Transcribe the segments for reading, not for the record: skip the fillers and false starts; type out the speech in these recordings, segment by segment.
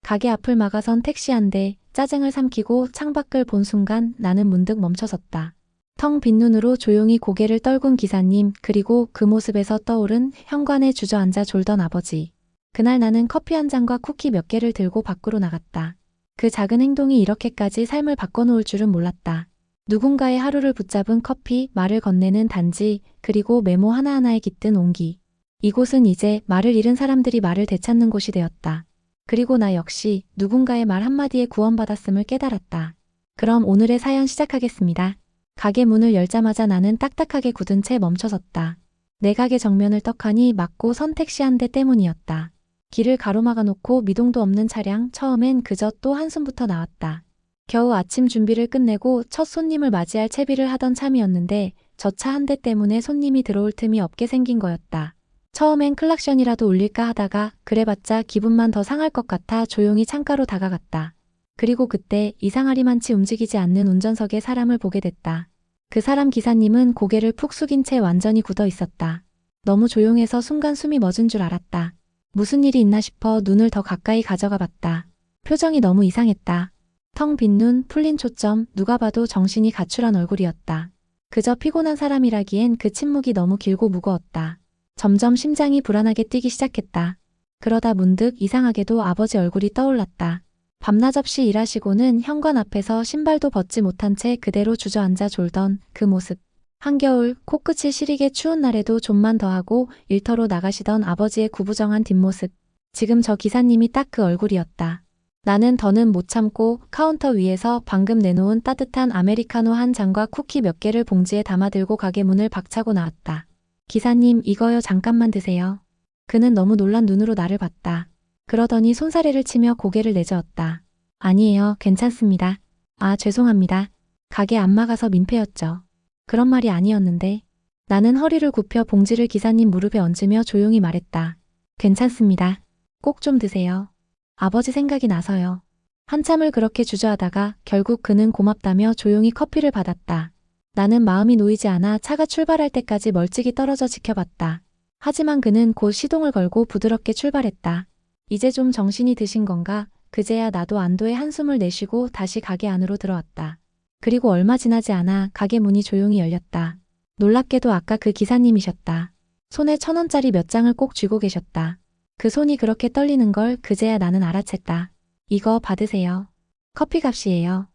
가게 앞을 막아선 택시 한 대, 짜증을 삼키고 창밖을 본 순간 나는 문득 멈춰섰다. 텅 빈 눈으로 조용히 고개를 떨군 기사님, 그리고 그 모습에서 떠오른 현관에 주저앉아 졸던 아버지. 그날 나는 커피 한 잔과 쿠키 몇 개를 들고 밖으로 나갔다. 그 작은 행동이 이렇게까지 삶을 바꿔놓을 줄은 몰랐다. 누군가의 하루를 붙잡은 커피, 말을 건네는 단지, 그리고 메모 하나하나에 깃든 온기. 이곳은 이제 말을 잃은 사람들이 말을 되찾는 곳이 되었다. 그리고 나 역시 누군가의 말 한마디에 구원받았음을 깨달았다. 그럼 오늘의 사연 시작하겠습니다. 가게 문을 열자마자 나는 딱딱하게 굳은 채 멈춰섰다. 내 가게 정면을 떡하니 막고 선 택시 한 대 때문이었다. 길을 가로막아 놓고 미동도 없는 차량, 처음엔 그저 또 한숨부터 나왔다. 겨우 아침 준비를 끝내고 첫 손님을 맞이할 채비를 하던 참이었는데 저 차 한 대 때문에 손님이 들어올 틈이 없게 생긴 거였다. 처음엔 클락션이라도 울릴까 하다가 그래봤자 기분만 더 상할 것 같아 조용히 창가로 다가갔다. 그리고 그때 이상하리만치 움직이지 않는 운전석에 사람을 보게 됐다. 그 사람 기사님은 고개를 푹 숙인 채 완전히 굳어 있었다. 너무 조용해서 순간 숨이 멎은 줄 알았다. 무슨 일이 있나 싶어 눈을 더 가까이 가져가 봤다. 표정이 너무 이상했다. 텅 빈 눈, 풀린 초점, 누가 봐도 정신이 가출한 얼굴이었다. 그저 피곤한 사람이라기엔 그 침묵이 너무 길고 무거웠다. 점점 심장이 불안하게 뛰기 시작했다. 그러다 문득 이상하게도 아버지 얼굴이 떠올랐다. 밤낮 없이 일하시고는 현관 앞에서 신발도 벗지 못한 채 그대로 주저앉아 졸던 그 모습. 한겨울 코끝이 시리게 추운 날에도 좀만 더 하고 일터로 나가시던 아버지의 구부정한 뒷모습. 지금 저 기사님이 딱 그 얼굴이었다. 나는 더는 못 참고 카운터 위에서 방금 내놓은 따뜻한 아메리카노 한 잔과 쿠키 몇 개를 봉지에 담아들고 가게 문을 박차고 나왔다. 기사님, 이거요, 잠깐만 드세요. 그는 너무 놀란 눈으로 나를 봤다. 그러더니 손사래를 치며 고개를 내저었다. 아니에요, 괜찮습니다. 아, 죄송합니다. 가게 안 막아서 민폐였죠. 그런 말이 아니었는데. 나는 허리를 굽혀 봉지를 기사님 무릎에 얹으며 조용히 말했다. 괜찮습니다. 꼭 좀 드세요. 아버지 생각이 나서요. 한참을 그렇게 주저하다가 결국 그는 고맙다며 조용히 커피를 받았다. 나는 마음이 놓이지 않아 차가 출발할 때까지 멀찍이 떨어져 지켜봤다. 하지만 그는 곧 시동을 걸고 부드럽게 출발했다. 이제 좀 정신이 드신 건가? 그제야 나도 안도의 한숨을 내쉬고 다시 가게 안으로 들어왔다. 그리고 얼마 지나지 않아 가게 문이 조용히 열렸다. 놀랍게도 아까 그 기사님이셨다. 손에 1,000원짜리 몇 장을 꼭 쥐고 계셨다. 그 손이 그렇게 떨리는 걸 그제야 나는 알아챘다. 이거 받으세요. 커피값이에요.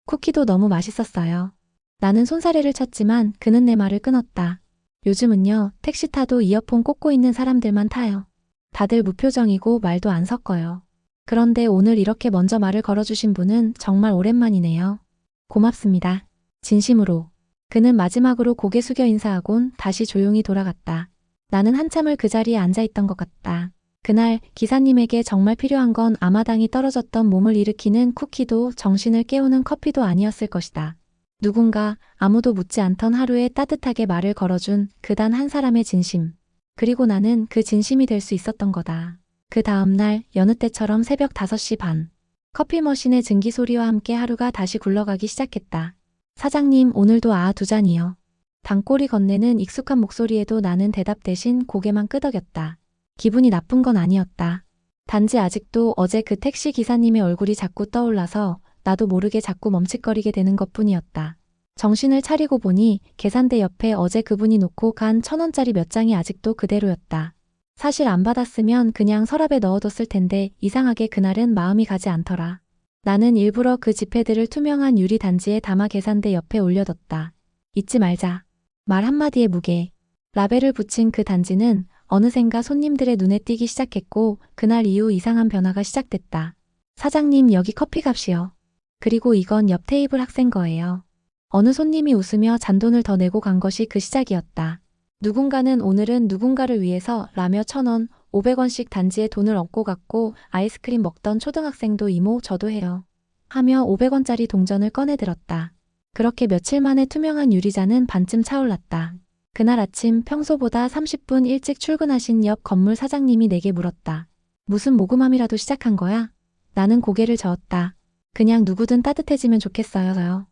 쿠키도 너무 맛있었어요. 나는 손사래를 쳤지만 그는 내 말을 끊었다. 요즘은요, 택시 타도 이어폰 꽂고 있는 사람들만 타요. 다들 무표정이고 말도 안 섞어요. 그런데 오늘 이렇게 먼저 말을 걸어주신 분은 정말 오랜만이네요. 고맙습니다. 진심으로. 그는 마지막으로 고개 숙여 인사하곤 다시 조용히 돌아갔다. 나는 한참을 그 자리에 앉아있던 것 같다. 그날 기사님에게 정말 필요한 건 아마당이 떨어졌던 몸을 일으키는 쿠키도 정신을 깨우는 커피도 아니었을 것이다. 누군가 아무도 묻지 않던 하루에 따뜻하게 말을 걸어준 그 단 한 사람의 진심. 그리고 나는 그 진심이 될 수 있었던 거다. 그 다음 날 여느 때처럼 새벽 5시 반. 커피 머신의 증기 소리와 함께 하루가 다시 굴러가기 시작했다. 사장님, 오늘도 2잔이요. 단꼬리 건네는 익숙한 목소리에도 나는 대답 대신 고개만 끄덕였다. 기분이 나쁜 건 아니었다. 단지 아직도 어제 그 택시 기사님의 얼굴이 자꾸 떠올라서 나도 모르게 자꾸 멈칫거리게 되는 것뿐이었다. 정신을 차리고 보니 계산대 옆에 어제 그분이 놓고 간 1,000원짜리 몇 장이 아직도 그대로였다. 사실 안 받았으면 그냥 서랍에 넣어뒀을 텐데 이상하게 그날은 마음이 가지 않더라. 나는 일부러 그 지폐들을 투명한 유리 단지에 담아 계산대 옆에 올려뒀다. 잊지 말자. 말 한마디의 무게. 라벨을 붙인 그 단지는 어느샌가 손님들의 눈에 띄기 시작했고 그날 이후 이상한 변화가 시작됐다. 사장님, 여기 커피값이요. 그리고 이건 옆 테이블 학생 거예요. 어느 손님이 웃으며 잔돈을 더 내고 간 것이 그 시작이었다. 누군가는 오늘은 누군가를 위해서 라며 1,000원, 500원씩 단지에 돈을 얹고 갔고 아이스크림 먹던 초등학생도 이모 저도 해요. 하며 500원짜리 동전을 꺼내들었다. 그렇게 며칠 만에 투명한 유리잔은 반쯤 차올랐다. 그날 아침 평소보다 30분 일찍 출근하신 옆 건물 사장님이 내게 물었다. 무슨 모금함이라도 시작한 거야? 나는 고개를 저었다. 그냥 누구든 따뜻해지면 좋겠어요.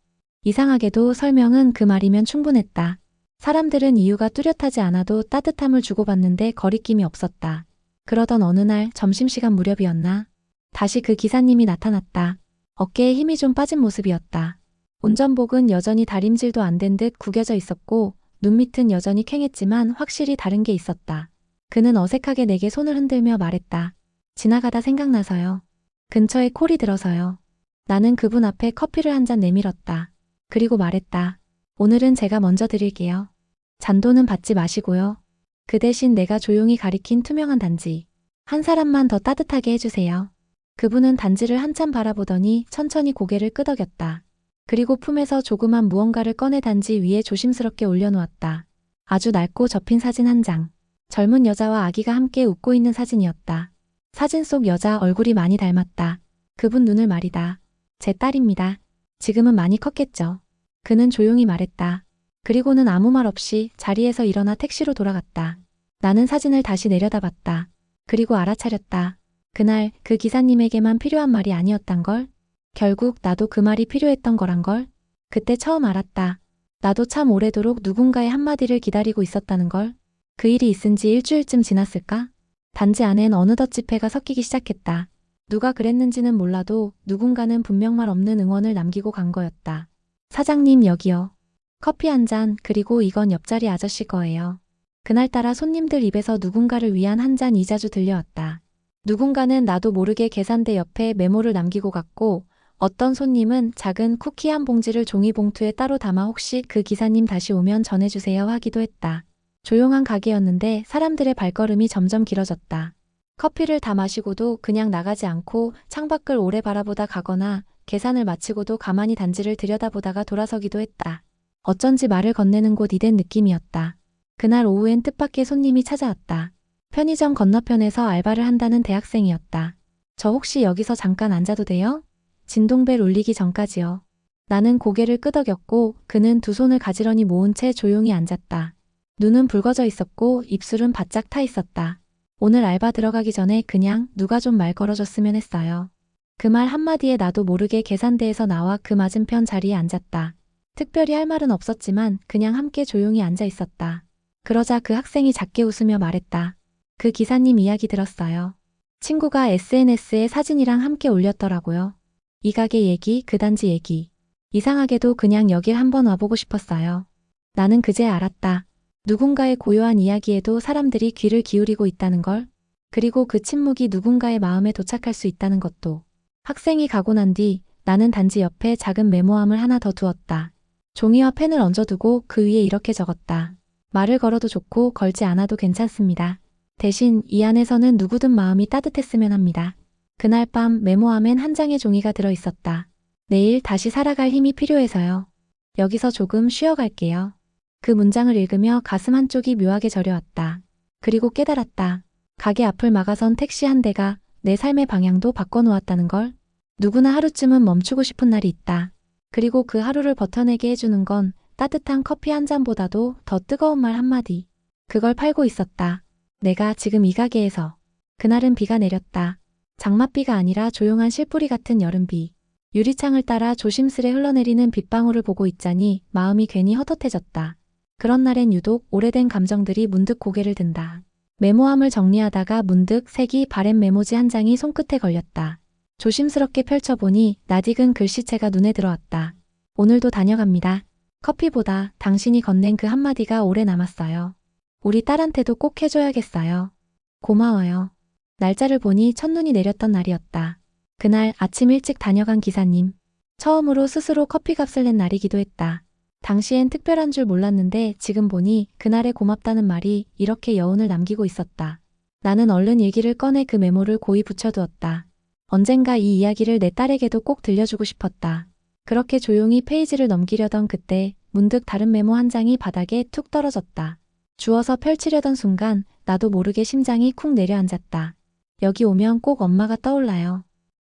이상하게도 설명은 그 말이면 충분했다. 사람들은 이유가 뚜렷하지 않아도 따뜻함을 주고받는데 거리낌이 없었다. 그러던 어느 날 점심시간 무렵이었나? 다시 그 기사님이 나타났다. 어깨에 힘이 좀 빠진 모습이었다. 운전복은 여전히 다림질도 안 된 듯 구겨져 있었고 눈밑은 여전히 퀭했지만 확실히 다른 게 있었다. 그는 어색하게 내게 손을 흔들며 말했다. 지나가다 생각나서요. 근처에 콜이 들어서요. 나는 그분 앞에 커피를 한 잔 내밀었다. 그리고 말했다. 오늘은 제가 먼저 드릴게요. 잔돈은 받지 마시고요. 그 대신 내가 조용히 가리킨 투명한 단지. 한 사람만 더 따뜻하게 해주세요. 그분은 단지를 한참 바라보더니 천천히 고개를 끄덕였다. 그리고 품에서 조그만 무언가를 꺼내 단지 위에 조심스럽게 올려놓았다. 아주 낡고 접힌 사진 한 장. 젊은 여자와 아기가 함께 웃고 있는 사진이었다. 사진 속 여자 얼굴이 많이 닮았다. 그분 눈을 말이다. 제 딸입니다. 지금은 많이 컸겠죠. 그는 조용히 말했다. 그리고는 아무 말 없이 자리에서 일어나 택시로 돌아갔다. 나는 사진을 다시 내려다봤다. 그리고 알아차렸다. 그날 그 기사님에게만 필요한 말이 아니었단걸. 결국 나도 그 말이 필요했던 거란걸. 그때 처음 알았다. 나도 참 오래도록 누군가의 한마디를 기다리고 있었다는 걸. 그 일이 있은 지 일주일쯤 지났을까? 단지 안엔 어느덧 지폐가 섞이기 시작했다. 누가 그랬는지는 몰라도 누군가는 분명 말 없는 응원을 남기고 간 거였다. 사장님 여기요. 커피 한 잔, 그리고 이건 옆자리 아저씨 거예요. 그날따라 손님들 입에서 누군가를 위한 한 잔 이자주 들려왔다. 누군가는 나도 모르게 계산대 옆에 메모를 남기고 갔고 어떤 손님은 작은 쿠키 한 봉지를 종이봉투에 따로 담아 혹시 그 기사님 다시 오면 전해주세요 하기도 했다. 조용한 가게였는데 사람들의 발걸음이 점점 길어졌다. 커피를 다 마시고도 그냥 나가지 않고 창밖을 오래 바라보다 가거나 계산을 마치고도 가만히 단지를 들여다보다가 돌아서기도 했다. 어쩐지 말을 건네는 곳 이된 느낌이었다. 그날 오후엔 뜻밖의 손님이 찾아왔다. 편의점 건너편에서 알바를 한다는 대학생이었다. 저 혹시 여기서 잠깐 앉아도 돼요? 진동벨 울리기 전까지요. 나는 고개를 끄덕였고 그는 두 손을 가지런히 모은 채 조용히 앉았다. 눈은 붉어져 있었고 입술은 바짝 타 있었다. 오늘 알바 들어가기 전에 그냥 누가 좀 말 걸어줬으면 했어요. 그 말 한마디에 나도 모르게 계산대에서 나와 그 맞은편 자리에 앉았다. 특별히 할 말은 없었지만 그냥 함께 조용히 앉아 있었다. 그러자 그 학생이 작게 웃으며 말했다. 그 기사님 이야기 들었어요. 친구가 SNS에 사진이랑 함께 올렸더라고요. 이 가게 얘기, 그 단지 얘기. 이상하게도 그냥 여길 한번 와보고 싶었어요. 나는 그제 알았다. 누군가의 고요한 이야기에도 사람들이 귀를 기울이고 있다는 걸. 그리고 그 침묵이 누군가의 마음에 도착할 수 있다는 것도. 학생이 가고 난 뒤 나는 단지 옆에 작은 메모함을 하나 더 두었다. 종이와 펜을 얹어두고 그 위에 이렇게 적었다. 말을 걸어도 좋고 걸지 않아도 괜찮습니다. 대신 이 안에서는 누구든 마음이 따뜻했으면 합니다. 그날 밤 메모함엔 한 장의 종이가 들어 있었다. 내일 다시 살아갈 힘이 필요해서요. 여기서 조금 쉬어갈게요. 그 문장을 읽으며 가슴 한쪽이 묘하게 저려왔다. 그리고 깨달았다. 가게 앞을 막아선 택시 한 대가 내 삶의 방향도 바꿔놓았다는 걸. 누구나 하루쯤은 멈추고 싶은 날이 있다. 그리고 그 하루를 버텨내게 해주는 건 따뜻한 커피 한 잔보다도 더 뜨거운 말 한마디. 그걸 팔고 있었다. 내가 지금 이 가게에서. 그날은 비가 내렸다. 장맛비가 아니라 조용한 실뿌리 같은 여름비. 유리창을 따라 조심스레 흘러내리는 빗방울을 보고 있자니 마음이 괜히 헛헛해졌다. 그런 날엔 유독 오래된 감정들이 문득 고개를 든다. 메모함을 정리하다가 문득 색이 바랜 메모지 한 장이 손끝에 걸렸다. 조심스럽게 펼쳐보니 낯익은 글씨체가 눈에 들어왔다. 오늘도 다녀갑니다. 커피보다 당신이 건넨 그 한마디가 오래 남았어요. 우리 딸한테도 꼭 해줘야겠어요. 고마워요. 날짜를 보니 첫눈이 내렸던 날이었다. 그날 아침 일찍 다녀간 기사님. 처음으로 스스로 커피값을 낸 날이기도 했다. 당시엔 특별한 줄 몰랐는데 지금 보니 그날의 고맙다는 말이 이렇게 여운을 남기고 있었다. 나는 얼른 일기를 꺼내 그 메모를 고이 붙여두었다. 언젠가 이 이야기를 내 딸에게도 꼭 들려주고 싶었다. 그렇게 조용히 페이지를 넘기려던 그때 문득 다른 메모 한 장이 바닥에 툭 떨어졌다. 주워서 펼치려던 순간 나도 모르게 심장이 쿵 내려앉았다. 여기 오면 꼭 엄마가 떠올라요.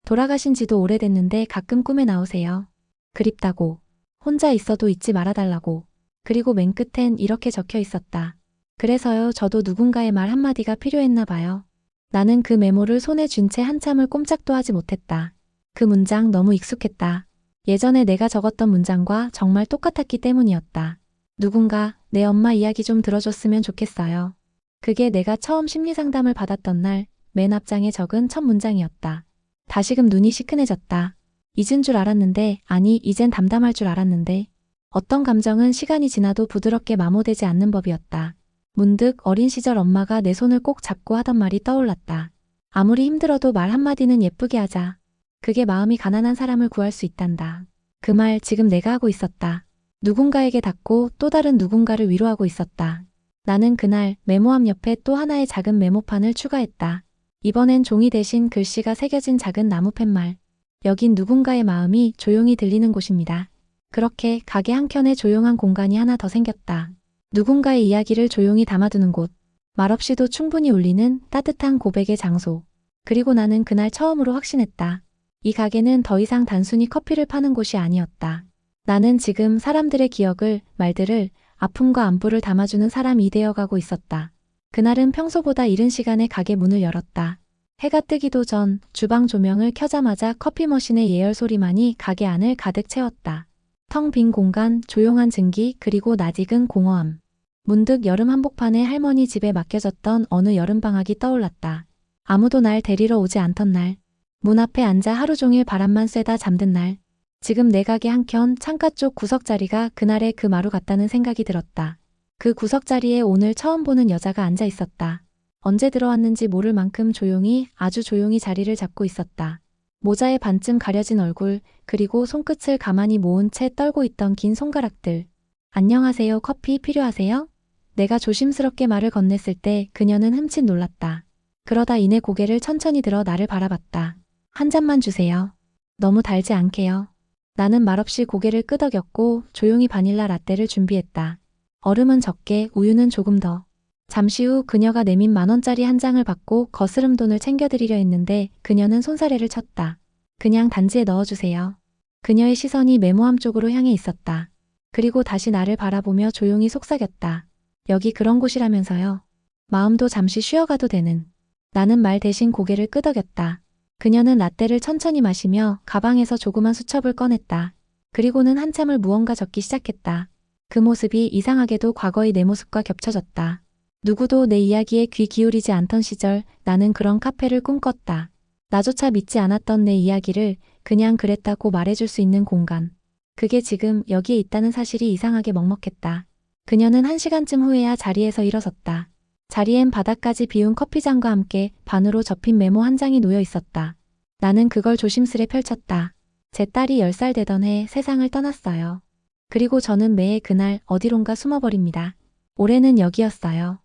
돌아가신 지도 오래됐는데 가끔 꿈에 나오세요. 그립다고. 혼자 있어도 잊지 말아달라고. 그리고 맨 끝엔 이렇게 적혀 있었다. 그래서요, 저도 누군가의 말 한마디가 필요했나 봐요. 나는 그 메모를 손에 쥔 채 한참을 꼼짝도 하지 못했다. 그 문장 너무 익숙했다. 예전에 내가 적었던 문장과 정말 똑같았기 때문이었다. 누군가 내 엄마 이야기 좀 들어줬으면 좋겠어요. 그게 내가 처음 심리상담을 받았던 날 맨 앞장에 적은 첫 문장이었다. 다시금 눈이 시큰해졌다. 잊은 줄 알았는데, 아니, 이젠 담담할 줄 알았는데. 어떤 감정은 시간이 지나도 부드럽게 마모되지 않는 법이었다. 문득 어린 시절 엄마가 내 손을 꼭 잡고 하던 말이 떠올랐다. 아무리 힘들어도 말 한마디는 예쁘게 하자. 그게 마음이 가난한 사람을 구할 수 있단다. 그 말 지금 내가 하고 있었다. 누군가에게 닿고 또 다른 누군가를 위로하고 있었다. 나는 그날 메모함 옆에 또 하나의 작은 메모판을 추가했다. 이번엔 종이 대신 글씨가 새겨진 작은 나무 팻말. 여긴 누군가의 마음이 조용히 들리는 곳입니다. 그렇게 가게 한켠에 조용한 공간이 하나 더 생겼다. 누군가의 이야기를 조용히 담아두는 곳. 말없이도 충분히 울리는 따뜻한 고백의 장소. 그리고 나는 그날 처음으로 확신했다. 이 가게는 더 이상 단순히 커피를 파는 곳이 아니었다. 나는 지금 사람들의 기억을, 말들을, 아픔과 안부를 담아주는 사람이 되어가고 있었다. 그날은 평소보다 이른 시간에 가게 문을 열었다. 해가 뜨기도 전 주방 조명을 켜자마자 커피 머신의 예열 소리만이 가게 안을 가득 채웠다. 텅 빈 공간, 조용한 증기, 그리고 낯익은 공허함. 문득 여름 한복판에 할머니 집에 맡겨졌던 어느 여름방학이 떠올랐다. 아무도 날 데리러 오지 않던 날. 문 앞에 앉아 하루 종일 바람만 쐬다 잠든 날. 지금 내 가게 한켠 창가 쪽 구석자리가 그날의 그 마루 같다는 생각이 들었다. 그 구석자리에 오늘 처음 보는 여자가 앉아 있었다. 언제 들어왔는지 모를 만큼 조용히, 아주 조용히 자리를 잡고 있었다. 모자에 반쯤 가려진 얼굴, 그리고 손끝을 가만히 모은 채 떨고 있던 긴 손가락들. 안녕하세요, 커피 필요하세요? 내가 조심스럽게 말을 건넸을 때 그녀는 흠칫 놀랐다. 그러다 이내 고개를 천천히 들어 나를 바라봤다. 한 잔만 주세요. 너무 달지 않게요. 나는 말없이 고개를 끄덕였고 조용히 바닐라 라떼를 준비했다. 얼음은 적게, 우유는 조금 더. 잠시 후 그녀가 내민 10,000원짜리 한 장을 받고 거스름 돈을 챙겨드리려 했는데 그녀는 손사래를 쳤다. 그냥 단지에 넣어주세요. 그녀의 시선이 메모함 쪽으로 향해 있었다. 그리고 다시 나를 바라보며 조용히 속삭였다. 여기 그런 곳이라면서요. 마음도 잠시 쉬어가도 되는. 나는 말 대신 고개를 끄덕였다. 그녀는 라떼를 천천히 마시며 가방에서 조그만 수첩을 꺼냈다. 그리고는 한참을 무언가 적기 시작했다. 그 모습이 이상하게도 과거의 내 모습과 겹쳐졌다. 누구도 내 이야기에 귀 기울이지 않던 시절 나는 그런 카페를 꿈꿨다. 나조차 믿지 않았던 내 이야기를 그냥 그랬다고 말해줄 수 있는 공간. 그게 지금 여기에 있다는 사실이 이상하게 먹먹했다. 그녀는 1시간쯤 후에야 자리에서 일어섰다. 자리엔 바닥까지 비운 커피잔과 함께 반으로 접힌 메모 한 장이 놓여 있었다. 나는 그걸 조심스레 펼쳤다. 제 딸이 10살 되던 해 세상을 떠났어요. 그리고 저는 매해 그날 어디론가 숨어버립니다. 올해는 여기였어요.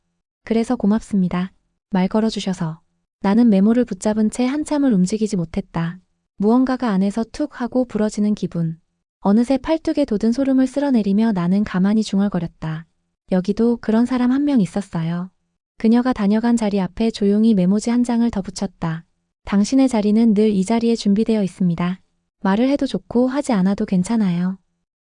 그래서 고맙습니다. 말 걸어주셔서. 나는 메모를 붙잡은 채 한참을 움직이지 못했다. 무언가가 안에서 툭 하고 부러지는 기분. 어느새 팔뚝에 돋은 소름을 쓸어내리며 나는 가만히 중얼거렸다. 여기도 그런 사람 한 명 있었어요. 그녀가 다녀간 자리 앞에 조용히 메모지 한 장을 더 붙였다. 당신의 자리는 늘 이 자리에 준비되어 있습니다. 말을 해도 좋고 하지 않아도 괜찮아요.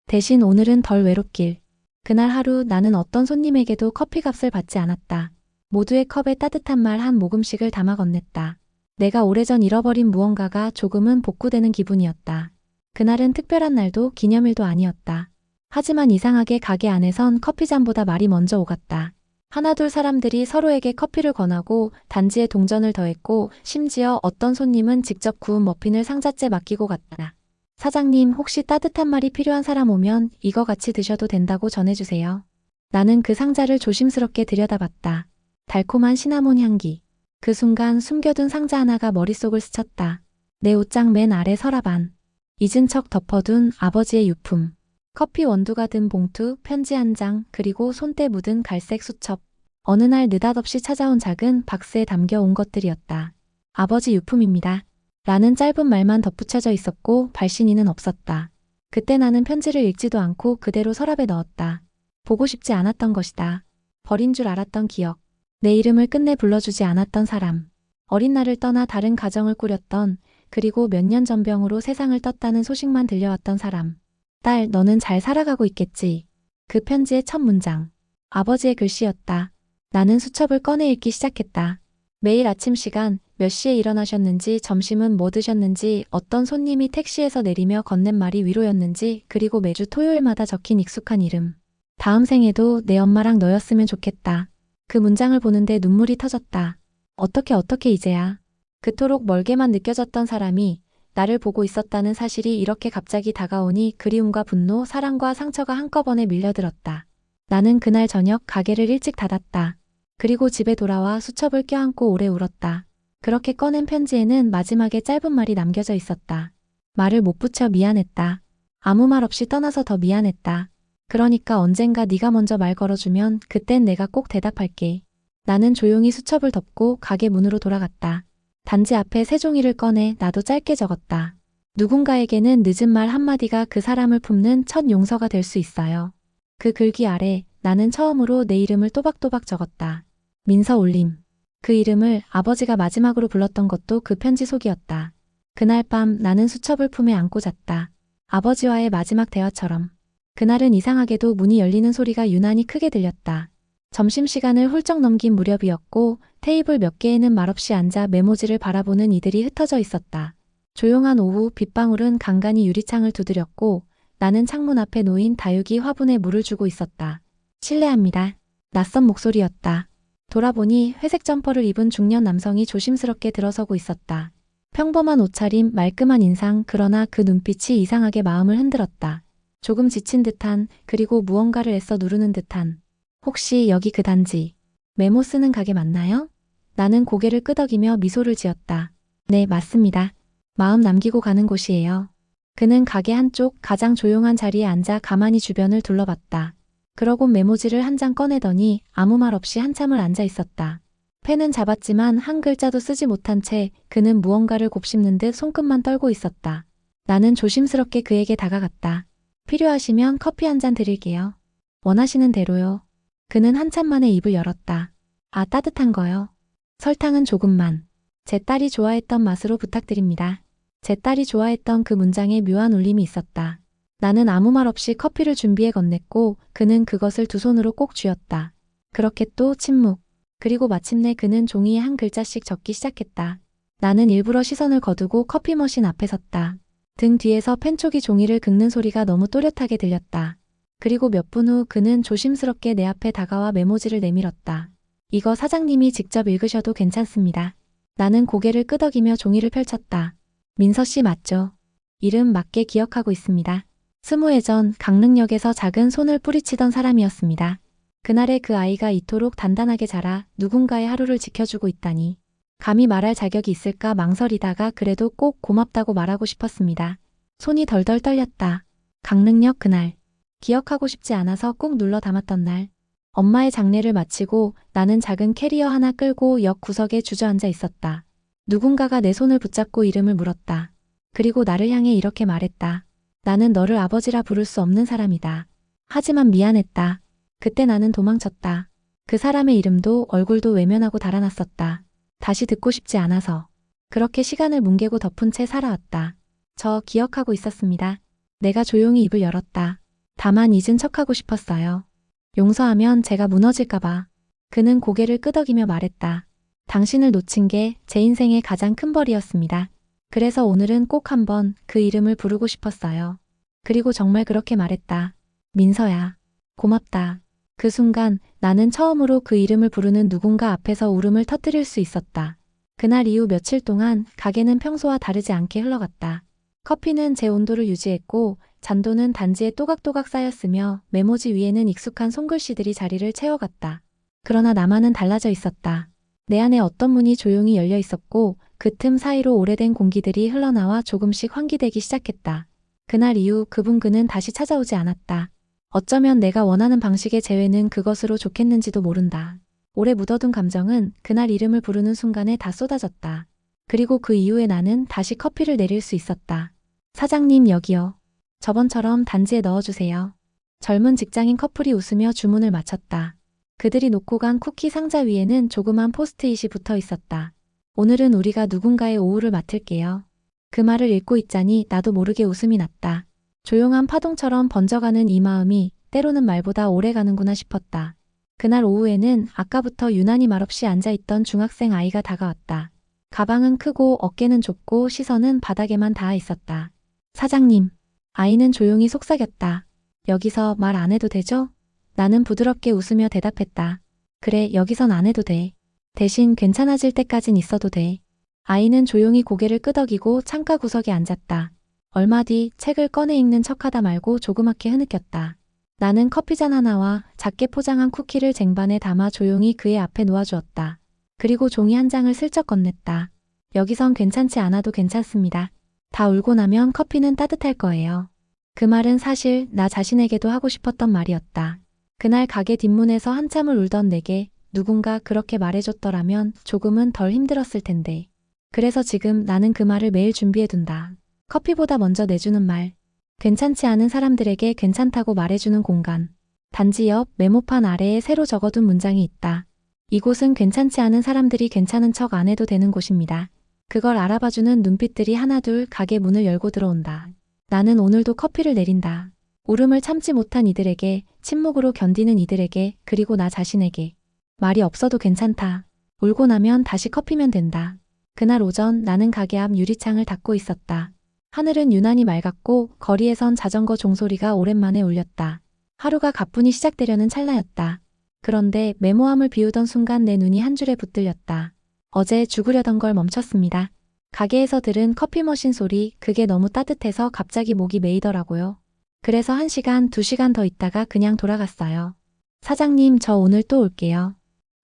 대신 오늘은 덜 외롭길. 그날 하루 나는 어떤 손님에게도 커피값을 받지 않았다. 모두의 컵에 따뜻한 말 한 모금씩을 담아 건넸다. 내가 오래전 잃어버린 무언가가 조금은 복구되는 기분이었다. 그날은 특별한 날도 기념일도 아니었다. 하지만 이상하게 가게 안에선 커피잔보다 말이 먼저 오갔다. 하나둘 사람들이 서로에게 커피를 권하고 단지에 동전을 더했고 심지어 어떤 손님은 직접 구운 머핀을 상자째 맡기고 갔다. 사장님, 혹시 따뜻한 말이 필요한 사람 오면 이거 같이 드셔도 된다고 전해주세요. 나는 그 상자를 조심스럽게 들여다봤다. 달콤한 시나몬 향기. 그 순간 숨겨둔 상자 하나가 머릿속을 스쳤다. 내 옷장 맨 아래 서랍 안. 잊은 척 덮어둔 아버지의 유품. 커피 원두가 든 봉투, 편지 한 장, 그리고 손때 묻은 갈색 수첩. 어느 날 느닷없이 찾아온 작은 박스에 담겨온 것들이었다. 아버지 유품입니다. 라는 짧은 말만 덧붙여져 있었고 발신인은 없었다. 그때 나는 편지를 읽지도 않고 그대로 서랍에 넣었다. 보고 싶지 않았던 것이다. 버린 줄 알았던 기억. 내 이름을 끝내 불러주지 않았던 사람. 어린 나를 떠나 다른 가정을 꾸렸던, 그리고 몇 년 전병으로 세상을 떴다는 소식만 들려왔던 사람. 딸, 너는 잘 살아가고 있겠지. 그 편지의 첫 문장. 아버지의 글씨였다. 나는 수첩을 꺼내 읽기 시작했다. 매일 아침 시간, 몇 시에 일어나셨는지, 점심은 뭐 드셨는지, 어떤 손님이 택시에서 내리며 건넨 말이 위로였는지, 그리고 매주 토요일마다 적힌 익숙한 이름. 다음 생에도 내 엄마랑 너였으면 좋겠다. 그 문장을 보는데 눈물이 터졌다. 어떻게 이제야. 그토록 멀게만 느껴졌던 사람이 나를 보고 있었다는 사실이 이렇게 갑자기 다가오니 그리움과 분노, 사랑과 상처가 한꺼번에 밀려들었다. 나는 그날 저녁 가게를 일찍 닫았다. 그리고 집에 돌아와 수첩을 껴안고 오래 울었다. 그렇게 꺼낸 편지에는 마지막에 짧은 말이 남겨져 있었다. 말을 못 붙여 미안했다. 아무 말 없이 떠나서 더 미안했다. 그러니까 언젠가 네가 먼저 말 걸어주면 그땐 내가 꼭 대답할게. 나는 조용히 수첩을 덮고 가게 문으로 돌아갔다. 단지 앞에 새 종이를 꺼내 나도 짧게 적었다. 누군가에게는 늦은 말 한마디가 그 사람을 품는 첫 용서가 될 수 있어요. 그 글귀 아래 나는 처음으로 내 이름을 또박또박 적었다. 민서올림. 그 이름을 아버지가 마지막으로 불렀던 것도 그 편지 속이었다. 그날 밤 나는 수첩을 품에 안고 잤다. 아버지와의 마지막 대화처럼. 그날은 이상하게도 문이 열리는 소리가 유난히 크게 들렸다. 점심시간을 훌쩍 넘긴 무렵이었고 테이블 몇 개에는 말없이 앉아 메모지를 바라보는 이들이 흩어져 있었다. 조용한 오후 빗방울은 간간히 유리창을 두드렸고 나는 창문 앞에 놓인 다육이 화분에 물을 주고 있었다. 실례합니다. 낯선 목소리였다. 돌아보니 회색 점퍼를 입은 중년 남성이 조심스럽게 들어서고 있었다. 평범한 옷차림, 말끔한 인상, 그러나 그 눈빛이 이상하게 마음을 흔들었다. 조금 지친 듯한, 그리고 무언가를 애써 누르는 듯한. 혹시 여기 그 단지 메모 쓰는 가게 맞나요? 나는 고개를 끄덕이며 미소를 지었다. 네, 맞습니다. 마음 남기고 가는 곳이에요. 그는 가게 한쪽 가장 조용한 자리에 앉아 가만히 주변을 둘러봤다. 그러곤 메모지를 한 장 꺼내더니 아무 말 없이 한참을 앉아 있었다. 펜은 잡았지만 한 글자도 쓰지 못한 채 그는 무언가를 곱씹는 듯 손끝만 떨고 있었다. 나는 조심스럽게 그에게 다가갔다. 필요하시면 커피 한 잔 드릴게요. 원하시는 대로요. 그는 한참 만에 입을 열었다. 아, 따뜻한 거요. 설탕은 조금만. 제 딸이 좋아했던 맛으로 부탁드립니다. 제 딸이 좋아했던 그 문장에 묘한 울림이 있었다. 나는 아무 말 없이 커피를 준비해 건넸고 그는 그것을 두 손으로 꼭 쥐었다. 그렇게 또 침묵. 그리고 마침내 그는 종이에 한 글자씩 적기 시작했다. 나는 일부러 시선을 거두고 커피 머신 앞에 섰다. 등 뒤에서 펜촉이 종이를 긁는 소리가 너무 또렷하게 들렸다. 그리고 몇 분 후 그는 조심스럽게 내 앞에 다가와 메모지를 내밀었다. 이거 사장님이 직접 읽으셔도 괜찮습니다. 나는 고개를 끄덕이며 종이를 펼쳤다. 민서 씨 맞죠? 이름 맞게 기억하고 있습니다. 20해 전 강릉역에서 작은 손을 뿌리치던 사람이었습니다. 그날의 그 아이가 이토록 단단하게 자라 누군가의 하루를 지켜주고 있다니. 감히 말할 자격이 있을까 망설이다가 그래도 꼭 고맙다고 말하고 싶었습니다. 손이 덜덜 떨렸다. 강릉역 그날. 기억하고 싶지 않아서 꾹 눌러 담았던 날. 엄마의 장례를 마치고 나는 작은 캐리어 하나 끌고 역 구석에 주저앉아 있었다. 누군가가 내 손을 붙잡고 이름을 물었다. 그리고 나를 향해 이렇게 말했다. 나는 너를 아버지라 부를 수 없는 사람이다. 하지만 미안했다. 그때 나는 도망쳤다. 그 사람의 이름도 얼굴도 외면하고 달아났었다. 다시 듣고 싶지 않아서. 그렇게 시간을 뭉개고 덮은 채 살아왔다. 저 기억하고 있었습니다. 내가 조용히 입을 열었다. 다만 잊은 척하고 싶었어요. 용서하면 제가 무너질까봐. 그는 고개를 끄덕이며 말했다. 당신을 놓친 게 제 인생의 가장 큰 벌이었습니다. 그래서 오늘은 꼭 한번 그 이름을 부르고 싶었어요. 그리고 정말 그렇게 말했다. 민서야. 고맙다. 그 순간 나는 처음으로 그 이름을 부르는 누군가 앞에서 울음을 터뜨릴 수 있었다. 그날 이후 며칠 동안 가게는 평소와 다르지 않게 흘러갔다. 커피는 제 온도를 유지했고 잔도는 단지에 또각또각 쌓였으며 메모지 위에는 익숙한 손글씨들이 자리를 채워갔다. 그러나 나만은 달라져 있었다. 내 안에 어떤 문이 조용히 열려 있었고 그 틈 사이로 오래된 공기들이 흘러나와 조금씩 환기되기 시작했다. 그날 이후 그는 다시 찾아오지 않았다. 어쩌면 내가 원하는 방식의 재회는 그것으로 좋겠는지도 모른다. 오래 묻어둔 감정은 그날 이름을 부르는 순간에 다 쏟아졌다. 그리고 그 이후에 나는 다시 커피를 내릴 수 있었다. 사장님 여기요. 저번처럼 단지에 넣어주세요. 젊은 직장인 커플이 웃으며 주문을 마쳤다. 그들이 놓고 간 쿠키 상자 위에는 조그만 포스트잇이 붙어 있었다. 오늘은 우리가 누군가의 오후를 맡을게요. 그 말을 읽고 있자니 나도 모르게 웃음이 났다. 조용한 파동처럼 번져가는 이 마음이 때로는 말보다 오래 가는구나 싶었다. 그날 오후에는 아까부터 유난히 말없이 앉아있던 중학생 아이가 다가왔다. 가방은 크고 어깨는 좁고 시선은 바닥에만 닿아 있었다. 사장님. 아이는 조용히 속삭였다. 여기서 말 안 해도 되죠? 나는 부드럽게 웃으며 대답했다. 그래, 여기선 안 해도 돼. 대신 괜찮아질 때까진 있어도 돼. 아이는 조용히 고개를 끄덕이고 창가 구석에 앉았다. 얼마 뒤 책을 꺼내 읽는 척하다 말고 조그맣게 흐느꼈다. 나는 커피잔 하나와 작게 포장한 쿠키를 쟁반에 담아 조용히 그의 앞에 놓아주었다. 그리고 종이 한 장을 슬쩍 건넸다. 여기선 괜찮지 않아도 괜찮습니다. 다 울고 나면 커피는 따뜻할 거예요. 그 말은 사실 나 자신에게도 하고 싶었던 말이었다. 그날 가게 뒷문에서 한참을 울던 내게 누군가 그렇게 말해줬더라면 조금은 덜 힘들었을 텐데. 그래서 지금 나는 그 말을 매일 준비해둔다. 커피보다 먼저 내주는 말. 괜찮지 않은 사람들에게 괜찮다고 말해주는 공간. 단지 옆 메모판 아래에 새로 적어둔 문장이 있다. 이곳은 괜찮지 않은 사람들이 괜찮은 척 안 해도 되는 곳입니다. 그걸 알아봐주는 눈빛들이 하나둘 가게 문을 열고 들어온다. 나는 오늘도 커피를 내린다. 울음을 참지 못한 이들에게, 침묵으로 견디는 이들에게, 그리고 나 자신에게. 말이 없어도 괜찮다. 울고 나면 다시 커피면 된다. 그날 오전 나는 가게 앞 유리창을 닫고 있었다. 하늘은 유난히 맑았고 거리에선 자전거 종소리가 오랜만에 울렸다. 하루가 가뿐히 시작되려는 찰나였다. 그런데 메모함을 비우던 순간 내 눈이 한 줄에 붙들렸다. 어제 죽으려던 걸 멈췄습니다. 가게에서 들은 커피 머신 소리, 그게 너무 따뜻해서 갑자기 목이 메이더라고요. 그래서 1시간, 2시간 더 있다가 그냥 돌아갔어요. 사장님, 저 오늘 또 올게요.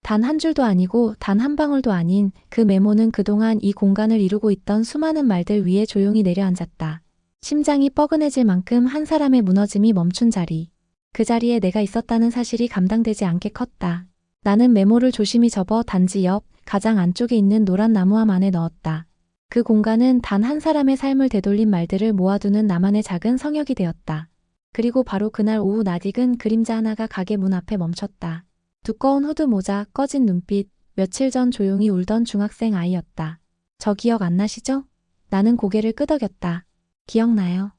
단 한 줄도 아니고 단 한 방울도 아닌 그 메모는 그동안 이 공간을 이루고 있던 수많은 말들 위에 조용히 내려앉았다. 심장이 뻐근해질 만큼 한 사람의 무너짐이 멈춘 자리. 그 자리에 내가 있었다는 사실이 감당되지 않게 컸다. 나는 메모를 조심히 접어 단지 옆 가장 안쪽에 있는 노란 나무함 안에 넣었다. 그 공간은 단 한 사람의 삶을 되돌린 말들을 모아두는 나만의 작은 성역이 되었다. 그리고 바로 그날 오후 낯익은 그림자 하나가 가게 문 앞에 멈췄다. 두꺼운 후드 모자, 꺼진 눈빛, 며칠 전 조용히 울던 중학생 아이였다. 저 기억 안 나시죠? 나는 고개를 끄덕였다. 기억나요.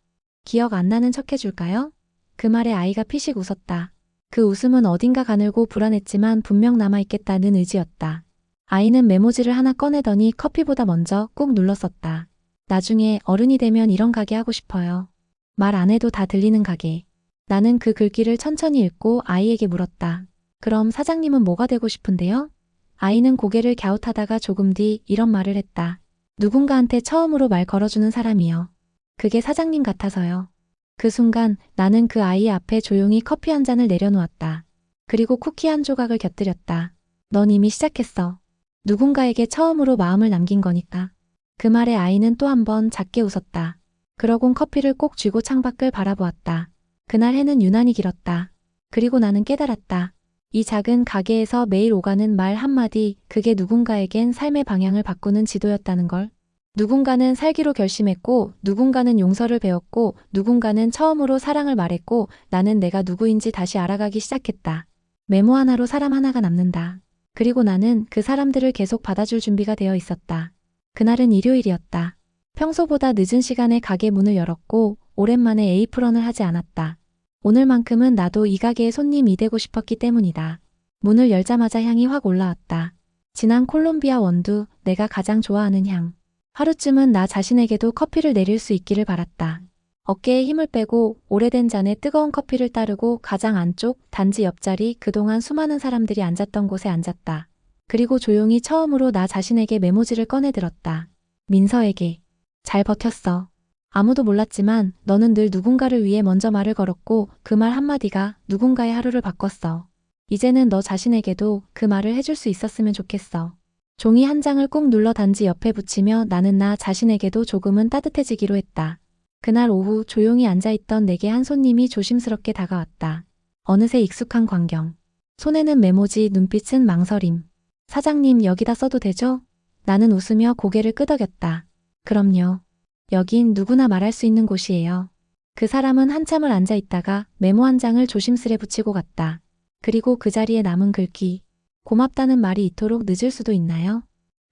기억 안 나는 척 해줄까요? 그 말에 아이가 피식 웃었다. 그 웃음은 어딘가 가늘고 불안했지만 분명 남아있겠다는 의지였다. 아이는 메모지를 하나 꺼내더니 커피보다 먼저 꾹 눌렀었다. 나중에 어른이 되면 이런 가게 하고 싶어요. 말 안 해도 다 들리는 가게. 나는 그 글귀를 천천히 읽고 아이에게 물었다. 그럼 사장님은 뭐가 되고 싶은데요? 아이는 고개를 갸웃하다가 조금 뒤 이런 말을 했다. 누군가한테 처음으로 말 걸어주는 사람이요. 그게 사장님 같아서요. 그 순간 나는 그 아이 앞에 조용히 커피 한 잔을 내려놓았다. 그리고 쿠키 한 조각을 곁들였다. 넌 이미 시작했어. 누군가에게 처음으로 마음을 남긴 거니까. 그 말에 아이는 또 한 번 작게 웃었다. 그러곤 커피를 꼭 쥐고 창밖을 바라보았다. 그날 해는 유난히 길었다. 그리고 나는 깨달았다. 이 작은 가게에서 매일 오가는 말 한마디, 그게 누군가에겐 삶의 방향을 바꾸는 지도였다는 걸. 누군가는 살기로 결심했고, 누군가는 용서를 배웠고, 누군가는 처음으로 사랑을 말했고, 나는 내가 누구인지 다시 알아가기 시작했다. 메모 하나로 사람 하나가 남는다. 그리고 나는 그 사람들을 계속 받아줄 준비가 되어 있었다. 그날은 일요일이었다. 평소보다 늦은 시간에 가게 문을 열었고, 오랜만에 에이프런을 하지 않았다. 오늘만큼은 나도 이 가게의 손님이 되고 싶었기 때문이다. 문을 열자마자 향이 확 올라왔다. 진한 콜롬비아 원두, 내가 가장 좋아하는 향. 하루쯤은 나 자신에게도 커피를 내릴 수 있기를 바랐다. 어깨에 힘을 빼고 오래된 잔에 뜨거운 커피를 따르고 가장 안쪽 단지 옆자리, 그동안 수많은 사람들이 앉았던 곳에 앉았다. 그리고 조용히 처음으로 나 자신에게 메모지를 꺼내들었다. 민서에게. 잘 버텼어. 아무도 몰랐지만 너는 늘 누군가를 위해 먼저 말을 걸었고 그 말 한마디가 누군가의 하루를 바꿨어. 이제는 너 자신에게도 그 말을 해줄 수 있었으면 좋겠어. 종이 한 장을 꾹 눌러 단지 옆에 붙이며 나는 나 자신에게도 조금은 따뜻해지기로 했다. 그날 오후 조용히 앉아있던 내게 한 손님이 조심스럽게 다가왔다. 어느새 익숙한 광경. 손에는 메모지, 눈빛은 망설임. 사장님, 여기다 써도 되죠? 나는 웃으며 고개를 끄덕였다. 그럼요. 여긴 누구나 말할 수 있는 곳이에요. 그 사람은 한참을 앉아있다가 메모 한 장을 조심스레 붙이고 갔다. 그리고 그 자리에 남은 글귀. 고맙다는 말이 이토록 늦을 수도 있나요?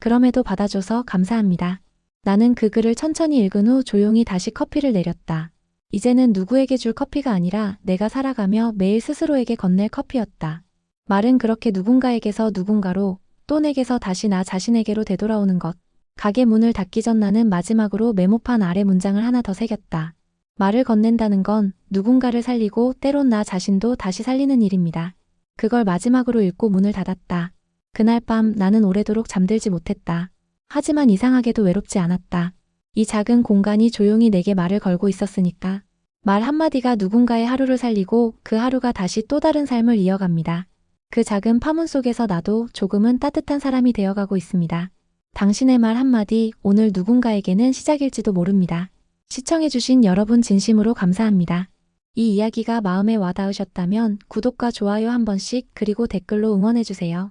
그럼에도 받아줘서 감사합니다. 나는 그 글을 천천히 읽은 후 조용히 다시 커피를 내렸다. 이제는 누구에게 줄 커피가 아니라 내가 살아가며 매일 스스로에게 건넬 커피였다. 말은 그렇게 누군가에게서 누군가로, 또 내게서 다시 나 자신에게로 되돌아오는 것. 가게 문을 닫기 전 나는 마지막으로 메모판 아래 문장을 하나 더 새겼다. 말을 건넨다는 건 누군가를 살리고 때론 나 자신도 다시 살리는 일입니다. 그걸 마지막으로 읽고 문을 닫았다. 그날 밤 나는 오래도록 잠들지 못했다. 하지만 이상하게도 외롭지 않았다. 이 작은 공간이 조용히 내게 말을 걸고 있었으니까. 말 한마디가 누군가의 하루를 살리고 그 하루가 다시 또 다른 삶을 이어갑니다. 그 작은 파문 속에서 나도 조금은 따뜻한 사람이 되어가고 있습니다. 당신의 말 한마디 오늘 누군가에게는 시작일지도 모릅니다. 시청해주신 여러분 진심으로 감사합니다. 이 이야기가 마음에 와닿으셨다면 구독과 좋아요 한 번씩 그리고 댓글로 응원해주세요.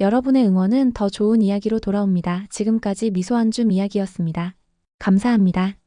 여러분의 응원은 더 좋은 이야기로 돌아옵니다. 지금까지 미소 한 줌 이야기였습니다. 감사합니다.